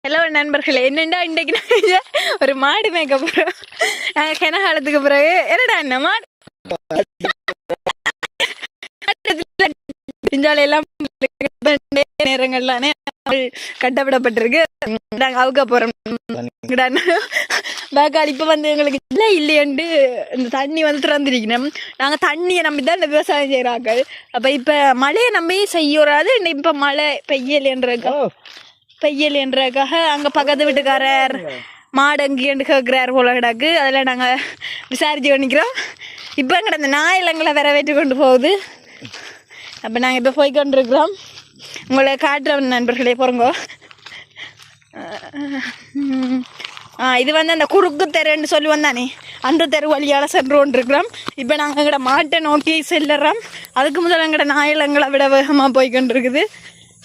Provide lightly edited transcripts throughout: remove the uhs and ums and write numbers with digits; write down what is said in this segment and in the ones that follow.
Hello நண்பர்களே, என்னண்டா இன்றைக்கு நாங்கள் ஒரு மாடு மேய்க்க போகிறோம். நாங்கள் கிண காலத்துக்கு பிறகு என்னடா என்ன மாடு எல்லாம் நேரங்கள்லானே கட்டப்படப்பட்டிருக்கு. நாங்கள் அவுக்க போகிறோம். பேக்கால் இப்போ வந்து எங்களுக்கு இல்லை இல்லையண்டு இந்த தண்ணி வந்து திறந்துருக்கணும். நாங்கள் தண்ணியை நம்பி தான் இந்த விவசாயம் செய்கிறாங்க. அப்போ இப்போ மழையை நம்பி செய்யறாது. இப்போ மழை பெய்யல் என்றதுக்காக அங்கே பக்கத்து வீட்டுக்காரர் மாடு அங்கேண்டு கேட்குறாரு போல கிடக்கு. அதில் நாங்கள் விசாரிச்சு பண்ணிக்கிறோம். இப்போ எங்கட அந்த நாயிலங்களை வரவேற்று கொண்டு போகுது. அப்போ நாங்கள் இப்போ போய் கொண்டிருக்கிறோம். உங்களை காட்டுறோம் நண்பர்களே, போகிறோங்கோ. இது வந்து அந்த குறுக்கு தெருன்னு சொல்லி வந்தானே, அந்த தெரு வழியால் சென்று கொண்டிருக்கிறோம். இப்போ நாங்கள் எங்கட மாட்டை நோக்கி செல்லுறோம். அதுக்கு முதல்ல எங்கட நாயிலங்களை விட வேகமாக போய் கொண்டிருக்குது.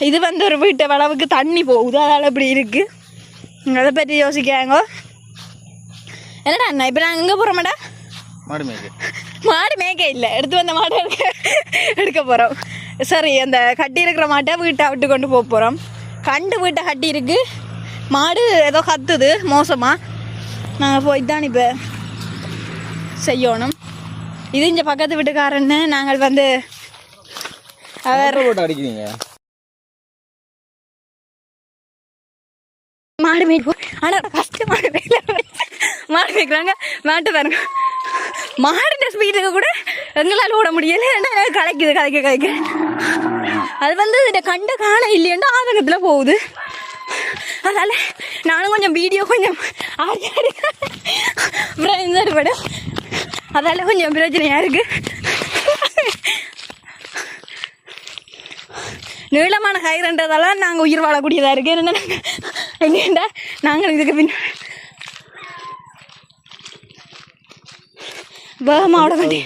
இது வந்து ஒரு வீட்டை அளவுக்கு தண்ணி போகுது, அதனால் இப்படி இருக்குது. அதை பற்றி யோசிக்காங்க. என்னடா அண்ணா இப்போ நாங்கள் எங்கே போகிறோமாடா? மாடு மேய்க்க இல்லை, எடுத்து வந்த மாட்டை எடுக்க போகிறோம். சரி, அந்த கட்டி இருக்கிற மாட்டை வீட்டை விட்டு கொண்டு போக போகிறோம். கண்டு வீட்டை கட்டி இருக்கு, மாடு ஏதோ கத்துது மோசமாக. நாங்கள் போய் தான் இப்போ செய்யணும். இது இங்கே பக்கத்து வீட்டுக்காரன்னு நாங்கள் வந்து அடிக்கிறீங்க மாடு மேய்ப்போம். ஆனால் ஃபஸ்ட்டு மாடு மேய்க்கிறாங்க. மாட்டு பாருங்க, மாடுன்ற ஸ்பீடுக்கு கூட எங்களால் ஓட முடியலை. ஏன்னா கலைக்க அது வந்து இதை கண்ட காண இல்லையன்னா ஆதங்கத்தில் போகுது. அதனால் நானும் கொஞ்சம் வீடியோ கொஞ்சம் ஆடி விட, அதால் கொஞ்சம் பிரச்சனையாக இருக்குது. நீளமான கயிறுன்றதால நாங்கள் உயிர் வாழக்கூடியதாக இருக்குது. என்னென்ன எங்கேண்டா நாங்கள் இதுக்கு பின் வேகமாக ஓட வேண்டிய